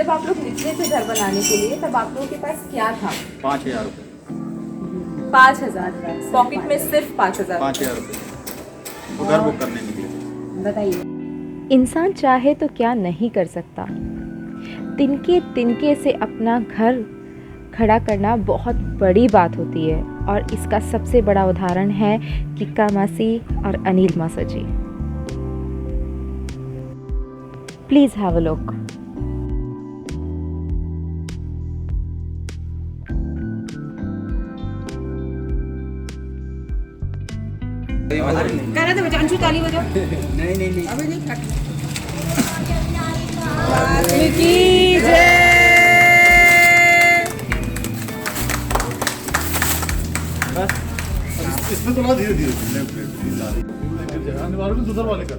जब आप लोग निकले थे घर बनाने के लिए तब आप लोगों के पास क्या था? 5,000 रुपये। 5,000 पॉकेट में सिर्फ 5,000। 5,000 रुपये वो घर बुक करने निकले। बताइए, इंसान चाहे तो क्या नहीं कर सकता। तिनके तिनके से अपना घर खड़ा करना बहुत बड़ी बात होती है और इसका सबसे बड़ा उदाहरण है किक्का मासी और अनिल मासा ji. Please have a look. गाना तो बजा, अंशु ताली बजाओ। नहीं अबे नहीं कट। की जय। इसमें थोड़ा धीरे धीरे दूसरा वाले का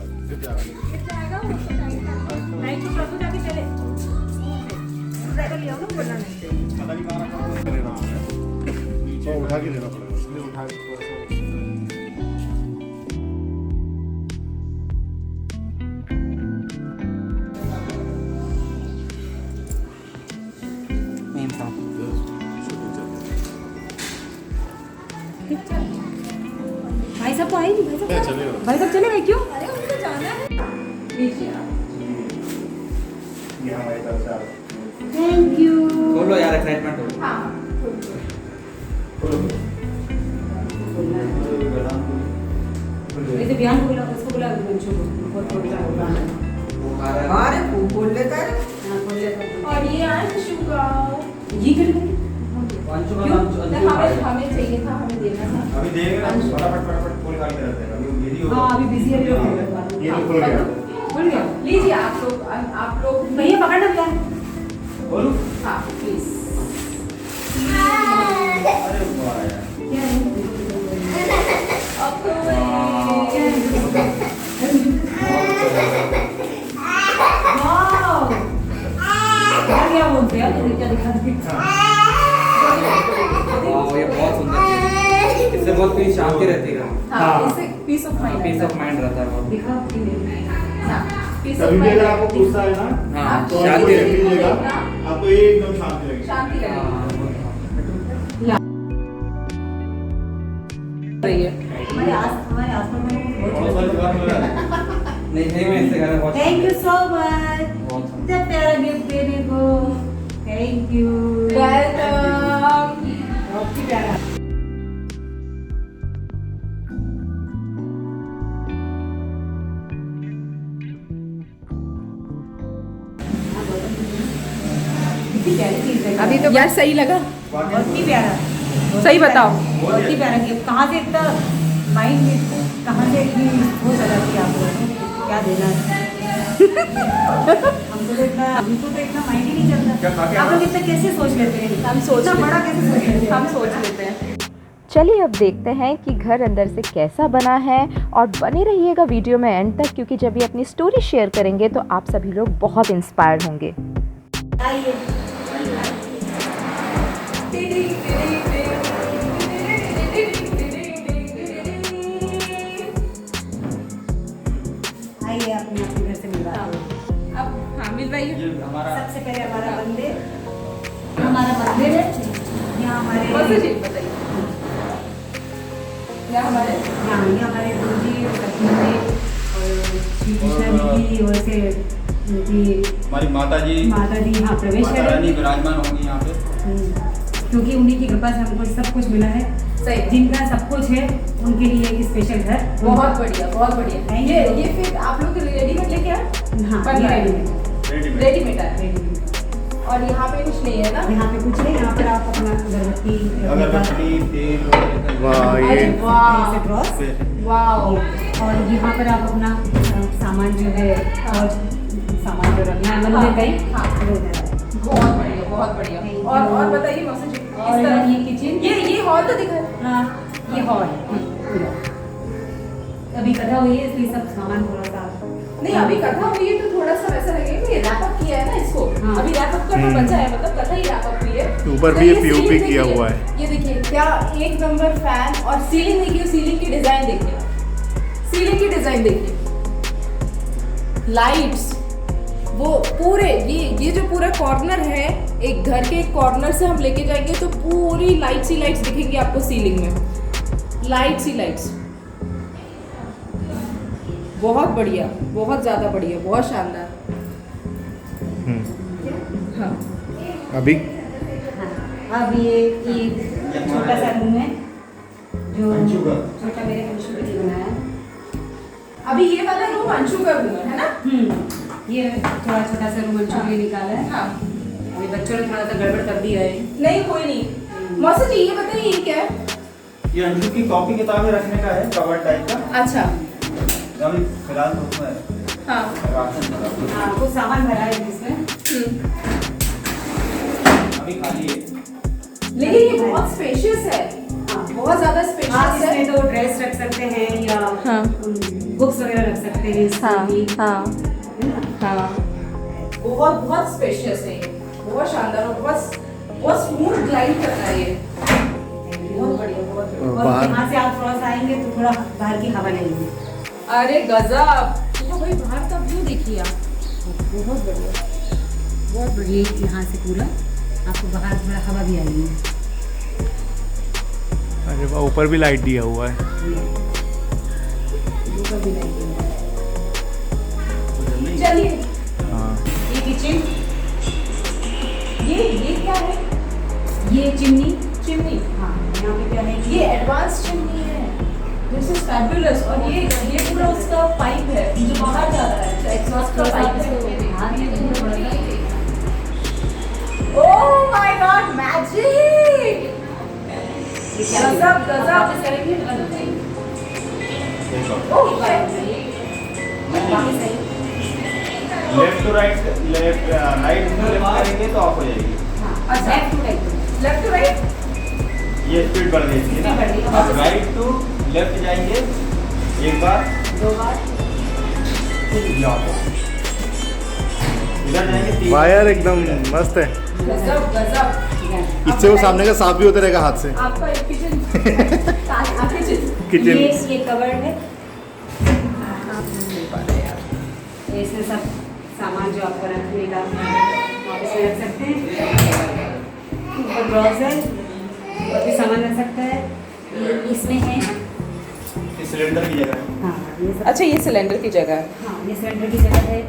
उठा के लेना पड़ेगा। भाई साहब तो आए नहीं, भाई साहब चले गए क्यों? अरे उनको जाना है। Thank you. बोलो यार, एक्साइटमेंट हो। हाँ तो बयान बोला, उसको बोला अंशु को, बहुत बोलता है। अरे वो बोल लेता है। और ये अंशु का ये कर क्यों? हमें चाहिए था, हमें देना था। अभी देंगे ना, फटाफट फुल खाली रहते हैं। अभी ये हाँ अभी बिजी है। ये तो खुल गया। खुल गया। लीजिए आप लोग भैया पकड़ना प्लान। बोलो। हाँ प्लीज। अरे वाह यार। क्या है? क्या बोलते हैं? क्या दिखा ये बहुत सुंदर है। इससे बहुत पीस शांति रहती है। हाँ, इससे peace of mind. Peace of mind रहता है बहुत। दिखा हाँ, पीस ऑफ कभी भी माइंड। अगर आपको गुस्सा है ना, हाँ, तो शांति आपको रहेगी। लीजिएगा, आपको एकदम शांति लगेगी। शांति लगेगी। हमारे आसपास में बहुत सारी दुकान में है। नहीं मैं इससे गाना बहुत। Thank you so much. बहुत इतना प्यारा गिफ्ट देने को थैंक यू। वेलकम। बहुत ही प्यारा। अभी तो यार सही लगा, बहुत ही प्यारा। सही बताओ, बहुत ही प्यारा गिफ्ट। कहाँ से इतना माइंड, कहाँ से इतनी वो चला कि आप लोगों को क्या देना है? हमको तो इतना माइंड ही नहीं चलता। आप लोग इतना कैसे सोच लेते हैं? हम सोच इतना बड़ा कैसे सोच लेते हैं? हम सोच लेते हैं। चलिए अब देखते हैं कि घर अंदर से कैसा बना है और बने रहिएगा वीडियो में एंड तक, क्योंकि जब ये अपनी स्टोरी शेयर करेंगे तो आप सभी लोग बहुत इंस्पायर्ड होंगे। आइए आइए अपने अपने घर से मिलवाते हैं। अब हाँ मिलवाइए। सबसे पहले हमारा मंदिर है। यहाँ हमारे बताइए। यहाँ हमारे गुरु जी और श्री कृष्ण जी की ओर से हमारी माता जी हाँ प्रवेश करेंगी। विराजमान होंगी यहाँ पे, क्योंकि उन्हीं की कृपा से हमको सब कुछ मिला है। सही, जिनका सब कुछ है उनके लिए एक स्पेशल घर। बहुत बढ़िया, बहुत बढ़िया। ये फिर आप लोग रेडीमेड लेके आए? हाँ रेडीमेड है। और यहाँ पे कुछ नहीं है ना? यहाँ पे कुछ नहीं, यहाँ पर आप अपना अगरबत्ती तेल वाह ये वाह। और यहाँ पर आप अपना सामान जो है और सामान जो रखना है मंदिर का ही। हाँ बहुत बढ़िया, बहुत बढ़िया। और बताइए मौसी जी, इस तरह ये किचन, ये हॉल तो दिखा। हाँ ये हॉल अभी कथा हुई है, इसलिए सब सामान थोड़ा सा नहीं, अभी कथा हुई है तो थोड़ा सा वैसा लगेगा कि रैप अप किया है ना इसको। हाँ। अभी रैप अप करना बचा है, मतलब कथा ही रैप अप हुई है। ऊपर भी ये पीओपी किया हुआ है। ये देखिए क्या एक नंबर फैन। और सीलिंग देखिए, सीलिंग की डिजाइन देखिए, सीलिंग की डिजाइन देखिए, लाइट्स वो पूरे ये जो पूरा कॉर्नर है, एक घर के एक कॉर्नर से हम लेके जाएंगे तो पूरी लाइट्स ही लाइट्स दिखेंगी आपको सीलिंग में, लाइट्स ही लाइट्स। बहुत बढ़िया, बहुत ज़्यादा बढ़िया, बहुत शानदार। हाँ अभी अब ये छोटा सा रूम है जो छोटा मेरे अंशु के लिए बनाया है। अभी ये वाला रूम अंशु का रूम है ना? ये थोड़ा छोटा सा रूम अंशु के लिए निकाला है। हाँ अभी बच्चों ने थोड़ा सा गड़बड़ कर दिया है। नहीं कोई नहीं। मौसा जी ये बताइए ये क्या है? ये अंशु की कॉपी किताबें रखने का है, कवर टाइप का। अच्छा अभी फिलहाल तो उसमें है। हाँ राशन भरा हुआ है। हाँ कुछ सामान भरा है इसमें। अभी खाली है। लेकिन ये बहुत स्पेशियस है। हाँ बहुत ज्यादा आप स्पेशियस है। इसमें तो ड्रेस रख सकते हैं या हाँ। बुक्स वगैरह रख सकते हैं इसमें भी। हाँ है ना? हाँ बहुत बहुत स्पेशियस है ये, बहुत शानदार और बहुत स्मूथ ग्लाइड करता है ये। बहुत बढ़िया, बहुत बढ़िया। और बाहर यहाँ से आप थोड़ा सा आएंगे तो थोड़ा बाहर की हवा लगेगी। अरे गजब, तो भाई बाहर का व्यू देखिए आप, बहुत बढ़िया, बहुत बढ़िया। ये यहाँ से पूरा आपको बाहर थोड़ा हवा भी आएगी। अरे वाह, ऊपर भी लाइट दिया हुआ है। ऊपर भी लगेगी। चलिए हाँ ये किचन, ये क्या है? ये चिमनी। चिमनी। हाँ यहाँ पे क्या है कि ये एडवांस चिमनी है, दिस इज फैबुलस। और ये पूरा उसका पाइप है जो बाहर जा रहा है, एग्जॉस्ट का पाइप है। हाथ में तो थोड़ा सा ओह माय गॉड, मैजिक! गजब गजब। Oh left to right, left right left करेंगे तो ऑफ हो जाएगी। अच्छा, लेफ्ट टू राइट। ये स्पीड बढ़ गई इसकी ना। अब राइट टू लेफ्ट जाएंगे एक बार, दो बार। ये ऑफ हो। इधर जाएंगे 3 वायर एकदम मस्त है। गजब गजब। इससे वो सामने का साफ भी होता रहेगा हाथ से। आपका एक किचन किचन ये कवर्ड है। इसमें सब सामान जो आपको रखने का आप इसमें रख सकते हैं। ऊपर ड्रॉर्स है, और भी सामान रख सकता है। ये इसमें है। सिलेंडर की जगह है। हाँ ये सब। अच्छा, ये सिलेंडर की जगह है। हाँ ये सिलेंडर की जगह है।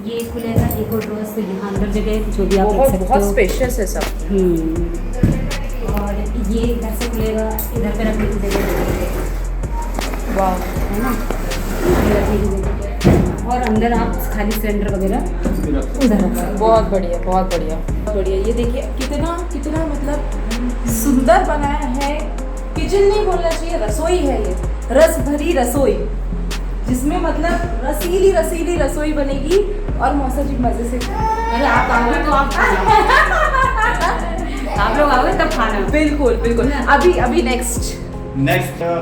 ये खुलेगा, एक और ड्रॉर्स तो यहाँ अंदर जगह है, जो भी आप रख बहुत सकते बहुत हो। स्पेशियस है सब। और ये इधर से खुलेगा, इधर पे रखने की जगह है। वाह, है ना, ये रखने की जगह है। और अंदर आप खाली सिलेंडर वगैरह उधर रख सकते हैं। बहुत बढ़िया, बहुत बढ़िया, बहुत बढ़िया। ये देखिए कितना कितना मतलब सुंदर बनाया है। किचन नहीं बोलना चाहिए, रसोई है ये, रस भरी रसोई, जिसमें मतलब रसीली रसीली रसोई बनेगी। और मौसा जी मजे से अरे आप आओगे तो आप लोग आओगे तब खाना। बिल्कुल बिल्कुल। अभी अभी नेक्स्ट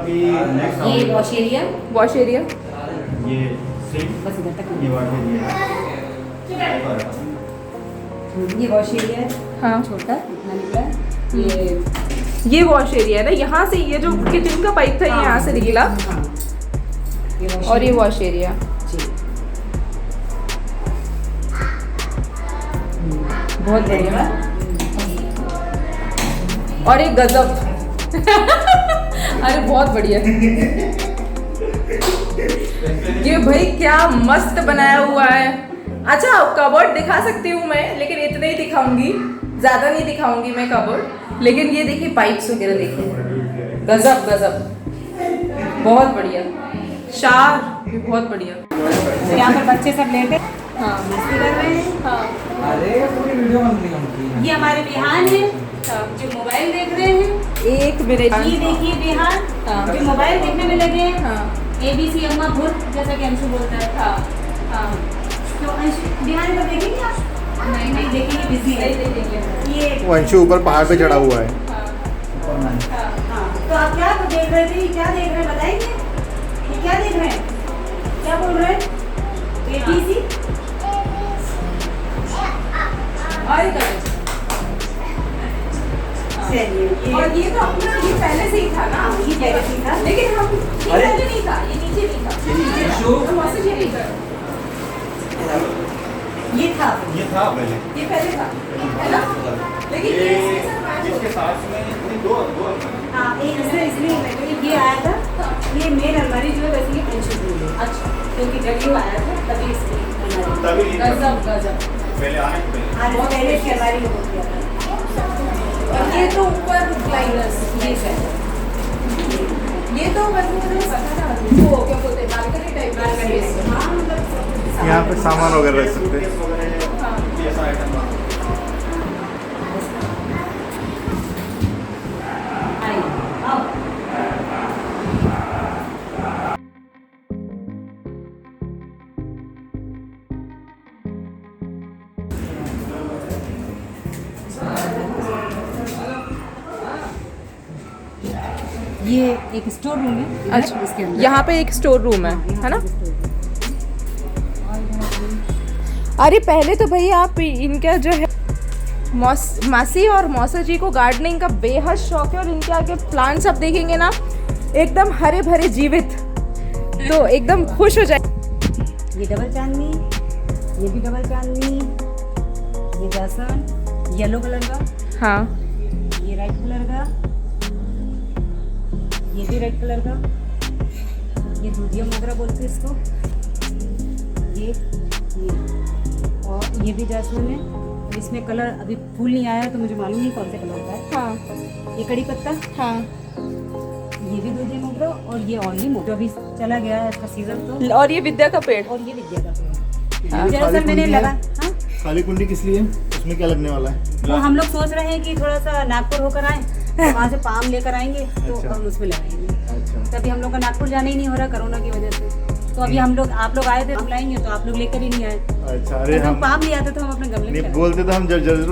ये वॉश एरिया, वॉश एरिया। ये सिंक, बस इधर तक। ये वाटर ये वॉश एरिया है, हाँ, छोटा इतना निकला है। ये वॉश एरिया है ना, यहाँ से ये जो किचन का पाइप था ये यहाँ से निकला। हाँ। और ये वॉश एरिया। जी। बहुत बढ़िया। और एक गजब अरे बहुत बढ़िया। ये भाई क्या मस्त बनाया हुआ है। अच्छा, कबर्ड दिखा सकती हूँ मैं, लेकिन इतना ही दिखाऊंगी, ज्यादा नहीं दिखाऊंगी मैं कबर्ड। लेकिन ये देखिए पाइप्स वगैरह देखिए, गजब गजब, बहुत बढ़िया। शार भी बहुत बढ़िया। तो यहाँ पर बच्चे सब लेटे हाँ मस्ती कर रहे हैं। हाँ अरे पूरी वीडियो बन रही है। ये हमारे बिहान है जो मोबाइल देख रहे हैं। एक मिनट। ये देखिए बिहान हाँ। जो मोबाइल देखने में लगे हैं। हाँ ABC अम्मा भूल, जैसा कि अंशु बोलता है। हाँ हाँ। तो अंशु बिहान को देखेंगे आप? नहीं देखेंगे, बिजी है। नहीं देखेंगे। ये वंशु ऊपर पहाड़ पे चढ़ा हुआ है। हाँ, तो आप क्या देख रहे थे? क्या देख रहे हैं बताएंगे? ये क्या देख रहे हैं? क्या बोल रहे हैं? ABC? चलिए, और ये तो अपना ये पहले से ही था ना, ये पहले से ही था। लेकिन हम ये अरे! पहले नहीं था, ये नीचे नहीं था। अंशु! हम वैसे ये नहीं कर। ये था ये था पहले, ये पहले था, है ना? लेकिन ये इसके साथ मैच इसके होता साथ में नहीं, दो हाँ एक इसलिए ये आया था। ये मेन अलमारी जो है वैसे ये अंशु की है। अच्छा, क्योंकि जब ये आया था तभी इसकी अलमारी तभी गजब गजब। पहले आने से पहले आज पहले इसकी अलमारी को बुक किया था। और ये तो ऊपर ग्लाइडर्स ये है, ये तो मतलब पता था वो क्या बोलते हैं बालकनी टाइप का। हाँ मतलब यहाँ पे सामान वगैरह रख सकते हैं। केस वगैरह ये ऐसा आइटम था। ये एक स्टोर रूम है। अच्छा, इसके अंदर यहाँ पे एक स्टोर रूम है ना? अरे पहले तो भैया आप इनका जो है मासी और मौसा जी को गार्डनिंग का बेहद शौक है, और इनके आगे प्लांट्स आप देखेंगे ना एकदम हरे भरे जीवित, तो एकदम खुश हो जाए। ये डबल चांदनी, ये भी डबल चांदनी, ये जासवन येलो कलर का, हाँ, ये रेड कलर का, ये भी रेड कलर का, ये दूधिया मोगरा बोलते हैं इसको, ये और ये भी जासमीन है। और इसमें कलर अभी फूल नहीं आया तो मुझे मालूम नहीं कौन से कलर का है। हाँ, ये कड़ी पत्ता, हाँ, ये भी दूधिया मोगरा, और ये ऑनली मोगरा अभी चला गया है इसका सीजन तो। और ये विद्या का पेड़। और ये विद्या का पेड़ हाँ, दरअसल मैंने लगा। हाँ काली कुंडी किस लिए? उसमें क्या लगने वाला है? तो हम लोग सोच रहे हैं कि थोड़ा सा नागपुर होकर आए, तो वहाँ से पाम लेकर आएंगे तो अच्छा। हम उसमें लगाएंगे। अच्छा। तभी हम लोग का नागपुर जाना ही नहीं हो रहा कोरोना की वजह से, तो अभी हम लोग आप लोग आए थे, हम लाएंगे तो आप लोग लेकर ही नहीं आए। अच्छा, अरे तो हम हम पाम ले आते तो हम अपने गमले में नहीं लगाते। बोलते तो हम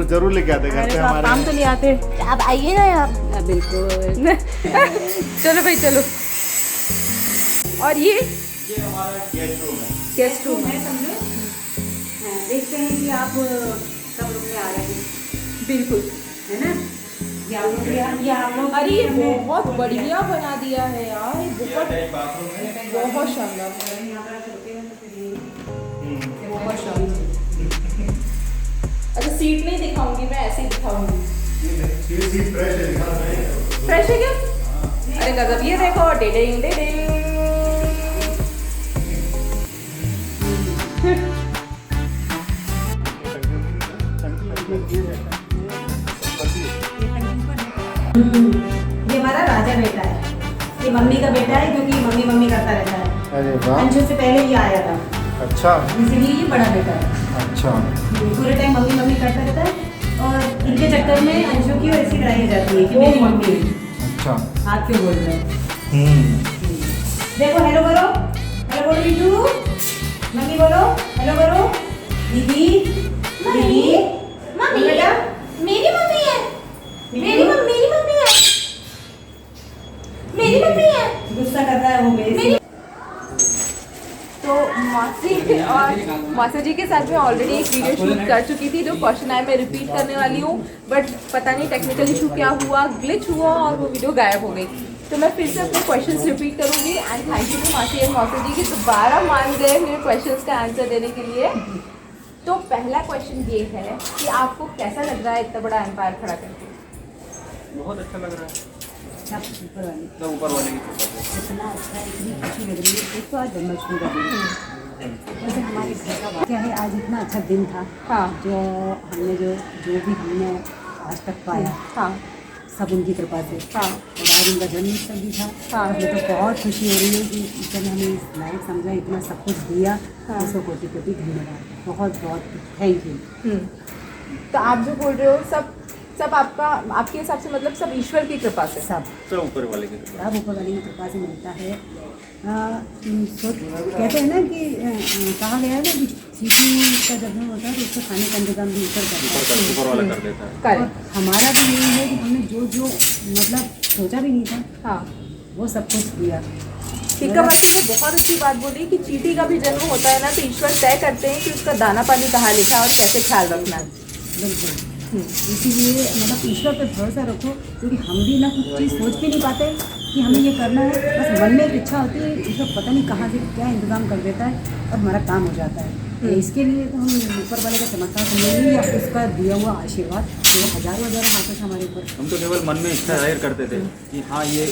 जरूर लेके आते घर अरे पे तो आप हमारे। पाम तो ले आते, आप आइए ना यार। बिल्कुल। चलो भाई चलो। और ये हमारा गेस्ट रूम है। गेस्ट रूम है, समझो। हाँ, देखते हैं कि आप सब लोग में आ रहे हैं, बिल्कुल, है ना? ये हम लोग ये हम लोग अरे ये बहुत बढ़िया बना दिया है यार, ये बहुत अटैच बाथरूम है। बहुत शानदार, बहुत शानदार। अच्छा सीट नहीं दिखाऊंगी मैं, ऐसे ही दिखाऊंगी। फ्रेश है क्या? अरे गजब, ये देखो डेडिंग डेडिंग। ये हमारा राजा बेटा है, ये मम्मी का बेटा है क्योंकि मम्मी मम्मी करता रहता है। अरे वाह, अंशु से पहले ये आया था, अच्छा इसीलिए ये बड़ा बेटा है। अच्छा। पूरे टाइम मम्मी मम्मी करता रहता है, और इनके चक्कर में अंशु की ऐसी लड़ाई हो जाती है कि मेरी मम्मी है। अच्छा। आप क्यों बोल रहे हो? देखो हेलो करो, हेलो बोलो बिट्टू, मम्मी बोलो हेलो करो, दीदी दीदी मम्मी बेटा मेरी मम्मी है, मेरी मम्मी है, मेरी मम्मी है। गुस्सा कर रहा है वो मेरी। तो मासी और मासा जी के साथ मैं ऑलरेडी एक वीडियो शूट कर चुकी थी, जो क्वेश्चन आए मैं रिपीट करने वाली हूँ, बट पता नहीं टेक्निकल इशू क्या हुआ, ग्लिच हुआ और वो वीडियो गायब हो गई। तो मैं फिर से अपने क्वेश्चंस रिपीट करूँगी। एंड थैंक यू टू मासी एंड मौसा जी कि दोबारा मान गए मेरे क्वेश्चंस का आंसर देने के लिए। तो पहला क्वेश्चन ये है कि आपको कैसा लग रहा है इतना बड़ा एम्पायर खड़ा करके? बहुत अच्छा लग रहा है। सब ऊपर वाली तो ऊपर वाले की तरफ से। इतना अच्छा, इतनी खुशी लग रही है। एक तो आज जन्माष्टमी का दिन है, वैसे हमारे घर का क्या है, आज इतना अच्छा दिन था। हाँ जो हमने जो भी हमने आज तक पाया, हाँ सब उनकी कृपा से। हाँ और आज उनका जन्मोत्सव भी था। हाँ। मुझे तो बहुत खुशी हो रही है कि जब हमें इस लायक समझा, इतना सब कुछ दिया, हाँ। उसको कोटि कोटि धन्यवाद, बहुत बहुत थैंक यू। तो आप जो बोल रहे हो सब आपका, आपके हिसाब से मतलब सब ईश्वर की कृपा से? सब तो ऊपर वाले की तरफ। सब ऊपर वाले की कृपा से मिलता है। कहते हैं ना कि कहा गया है ना कि चीटी का जब हम होता है तो उसको खाने का इंतजाम भी ऊपर करता है। ऊपर वाला कर देता है। और करेक्ट। हमारा भी यही है कि हमने जो मतलब सोचा भी नहीं था, हाँ, वो सब कुछ किया। टीका मासी ने बहुत अच्छी बात बोली कि चीटी का भी जन्म होता है ना, तो ईश्वर तय करते हैं कि उसका दाना पानी कहाँ लिखा है और कैसे ख्याल रखना है। बिल्कुल। इसीलिए मतलब ईश्वर पे भरोसा रखो, क्योंकि हम भी ना कुछ चीज़ सोच भी नहीं पाते कि हमें ये करना है। बस मन में एक इच्छा होती है, ईश्वर पता नहीं कहाँ से क्या इंतज़ाम कर देता है और हमारा काम हो जाता है। इसके लिए तो हम ऊपर वाले का चमत्कार समझेंगे या उसका दिया हुआ आशीर्वाद जो हजारों हजारों हाथों से हमारे ऊपर। हम तो केवल मन में इच्छा जाहिर करते थे कि हाँ ये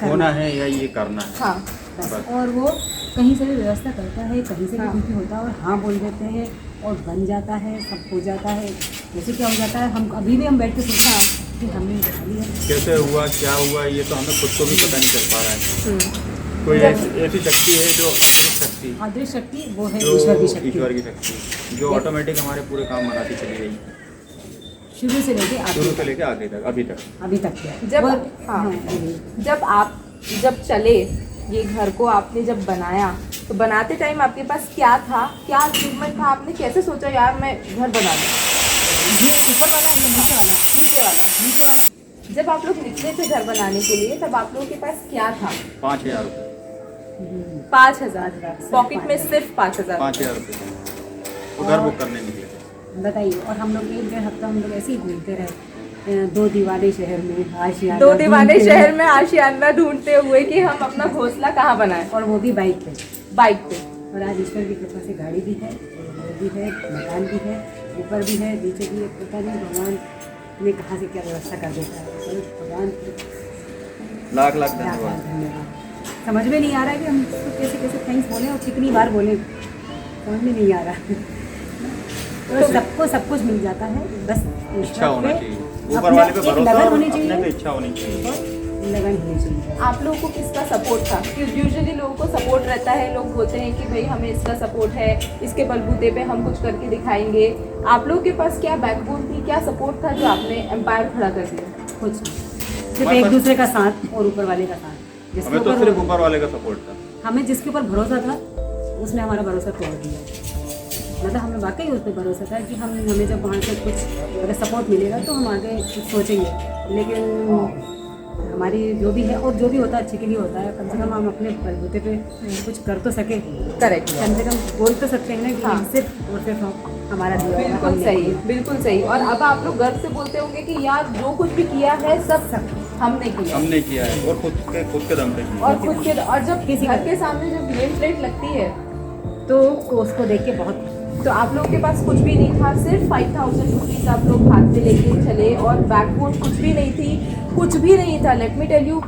होना है या ये करना है। हाँ बस। और वो कहीं से भी व्यवस्था करता है, कहीं से भी कुछ भी होता है और हाँ बोल देते हैं और बन जाता है, सब हो जाता है। जैसे क्या हो जाता है, हम अभी भी हम बैठ के सोचते हैं कि हमने बता लिया कैसे हुआ क्या हुआ ये तो हमें खुद को भी पता नहीं चल पा रहा है। कोई ऐसी शक्ति है जो अदृश्य शक्ति, वो है जो ईश्वर की शक्ति, ईश्वर की शक्ति जो ऑटोमेटिक हमारे पूरे काम बनाती चली गई शुरू से लेके शुरू से लेके आगे तक अभी तक। जब वो- हाँ हाँ, जब चले ये घर को आपने जब बनाया तो बनाते टाइम आपके पास क्या था, क्या अचीवमेंट था, आपने कैसे सोचा यार मैं घर बना दूँ? ये ऊपर वाला, ये नीचे वाला। जब आप लोग निकले थे घर बनाने के लिए तब आप लोगों के पास क्या था? 5,000 रुपये 5,000 पॉकेट में, सिर्फ 5,000। 5,000 रुपये तो घर बुक करने निकले थे। बताइए। और हम लोग 1-1.5 हफ्ता हम लोग ऐसे ही घूमते रहे, 2 दीवाने शहर में आशियाना 2 दीवाने ढूंढते शहर रहे। में आशियाना ढूंढते हुए कि हम अपना घोंसला कहाँ बनाएं, और वो भी बाइक पे। बाइक पे। और आज ईश्वर की कृपा से गाड़ी भी है, घर भी है, मकान भी है, ऊपर भी है, नीचे भी है। पता नहीं भगवान ने कहाँ से क्या व्यवस्था कर देता है। तो भगवान लाख लाख धन्यवाद। धन्यवाद। समझ में नहीं आ रहा है कि हम इसको कैसे कैसे थैंक्स बोलें और कितनी बार बोलें, समझ में नहीं आ रहा। तो सबको सब कुछ मिल जाता है, बस इच्छा होना चाहिए, ऊपर अपने वाले पे एक भरोसा लगन और होनी अपने पे चाहिए इच्छा होनी चाहिए। और लगन होनी चाहिए। आप लोगों को किसका सपोर्ट था? क्योंकि यूजुअली लोगों को सपोर्ट रहता है, लोग बोलते हैं कि भाई हमें इसका सपोर्ट है, इसके बलबूते पे हम कुछ करके दिखाएंगे। आप लोगों के पास क्या बैकबोन थी, क्या सपोर्ट था जो आपने एम्पायर खड़ा कर दिया? कुछ सिर्फ एक दूसरे का साथ और ऊपर वाले का साथ। जिसके हमें तो ऊपर सिर्फ ऊपर वाले का सपोर्ट था। हमें जिसके ऊपर भरोसा था उसने हमारा भरोसा तोड़ दिया। मतलब हमें वाकई उस पर भरोसा था कि हमें जब वहाँ से कुछ अगर सपोर्ट मिलेगा तो हम आगे कुछ सोचेंगे। लेकिन हमारी जो भी है और जो भी होता है अच्छे के लिए होता है। कम से कम हम अपने बलबूते पे कुछ कर तो सके। करेक्ट, कम से कम बोल तो सकते हैं ना कि हाँ। सिर्फ और सिर्फ हमारा दिया हुआ बिल्कुल हमने सही, किया। बिल्कुल सही। और अब आप लोग गर्व से बोलते होंगे कि यार जो कुछ भी किया है सब हमने किया, हमने किया है और खुद के दम पे किया। और खुद के। और जब किसी घर का- के सामने जब नेम प्लेट लगती है तो उसको देख के बहुत तो आप लोगों के पास कुछ भी नहीं था, सिर्फ 5,000 रुपीज़ आप लोग हाथ में लेके चले और बैकबोन कुछ भी नहीं थी, कुछ भी नहीं था। लेट मी टेल यू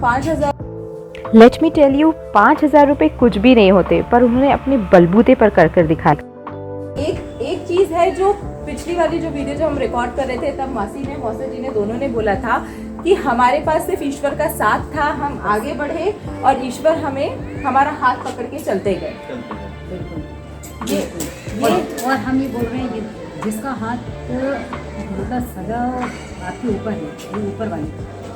5,000 रुपये कुछ भी नहीं होते, पर उन्होंने अपने बलबूते पर कर दिखाया। एक चीज़ है जो पिछली वाली जो वीडियो जो हम रिकॉर्ड कर रहे थे तब मौसा जी ने दोनों ने बोला था कि हमारे पास सिर्फ ईश्वर का साथ था, हम आगे बढ़े और ईश्वर हमें हमारा हाथ पकड़ के चलते गए। बिल्कुल ये और हम ये बोल रहे हैं कि जिसका हाथ मतलब सदा आपके ऊपर है, ये ऊपर वाले,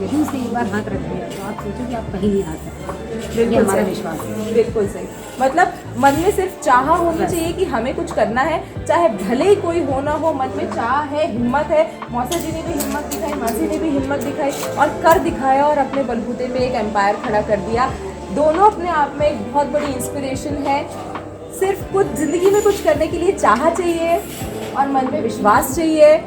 यदि उसने एक बार हाथ रख दिया तो आप सोचो कि आप कहीं नहीं आ सकते। ये हमारा विश्वास है। बिल्कुल सही। मतलब मन में सिर्फ चाह होनी चाहिए कि हमें कुछ करना है, चाहे भले ही कोई हो ना हो, मन में चाह है, हिम्मत है। मौसा जी ने भी हिम्मत दिखाई, मासी ने भी हिम्मत दिखाई और कर दिखाया और अपने बलबूते पे एक एम्पायर खड़ा कर दिया। दोनों अपने आप में एक बहुत बड़ी इंस्पिरेशन है। सिर्फ कुछ ज़िंदगी में कुछ करने के लिए चाह चाहिए और मन में विश्वास चाहिए।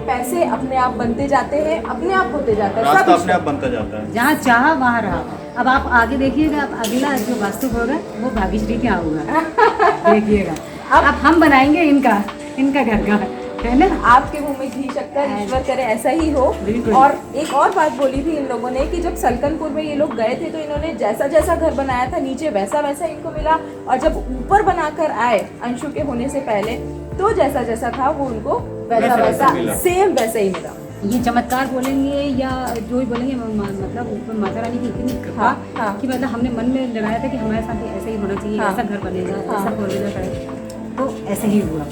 पैसे अपने आप बनते जाते हैं, अपने आप होते जाता है, रास्ता सब अपने आप बनता जाता है। जहाँ चाह वहाँ रहा। अब आप आगे देखिएगा, आप अगला जो वास्तु होगा वो भाग्यश्री क्या होगा देखिएगा। अब हम बनाएंगे इनका घर का, है ना। आपके मुंह में घी शक्कर, ईश्वर करे ऐसा ही हो। बिल्कुल। और एक और बात बोली थी इन लोगों ने कि जब सलकनपुर में ये लोग गए थे तो इन्होंने जैसा जैसा घर बनाया था नीचे वैसा वैसा इनको मिला, और जब ऊपर बनाकर आए अंशु के होने से पहले तो जैसा जैसा था वो उनको वैसा वैसा मिला। सेम वैसा ही मिला। ये चमत्कार बोलेंगे या जो भी बोलेंगे, मतलब ऊपर माता रानी की इतनी कृपा हाँ, हाँ। कि मतलब हमने मन में लगाया था कि हमारे साथ भी ऐसा ही होना चाहिए। हाँ। ऐसा घर बनेगा, हाँ। ऐसा कॉरिडोर करेगा, तो ऐसे ही हुआ।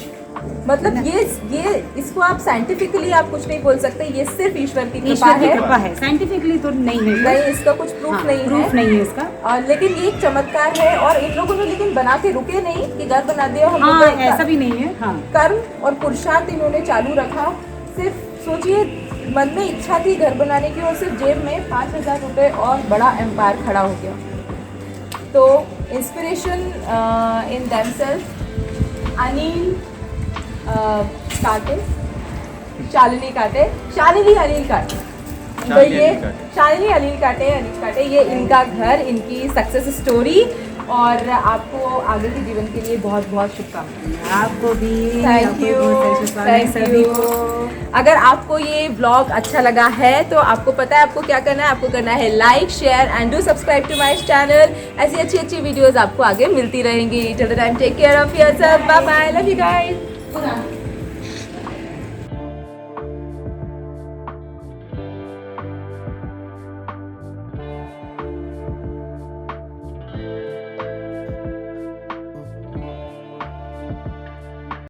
मतलब ये इसको आप साइंटिफिकली आप कुछ नहीं बोल सकते, ये सिर्फ ईश्वर की कृपा ईश्वर की है। कृपा है, साइंटिफिकली तो नहीं है। नहीं, इसका कुछ प्रूफ हाँ, नहीं है। प्रूफ नहीं है इसका। और लेकिन ये एक चमत्कार है और इन लोगों ने लेकिन बना के रुके नहीं कि घर बना दिया हम हाँ, लोगों ने। ऐसा भी नहीं है। हाँ, कर्म और पुरुषार्थ इन्होंने चालू रखा। सिर्फ सोचिए, मन में इच्छा थी घर बनाने की और सिर्फ जेब में 5,000 रुपये और बड़ा एम्पायर खड़ा हो गया। तो इंस्पिरेशन इन देमसेल्फ। अनिल काटे, शालिनी काटे, शालिनी अनिल काटे, तो ये शालिनी अनिल काटे, ये इनका घर, इनकी सक्सेस स्टोरी। और आपको आगे के जीवन के लिए बहुत बहुत शुभकामनाएं। आपको भी थैंक यू। अगर आपको ये व्लॉग अच्छा लगा है तो आपको पता है आपको क्या करना है, आपको करना है like share and do subscribe to my channel. ऐसी अच्छी अच्छी वीडियोस आपको आगे मिलती रहेंगी। Till the time take care of yourself, bye bye, love you guys.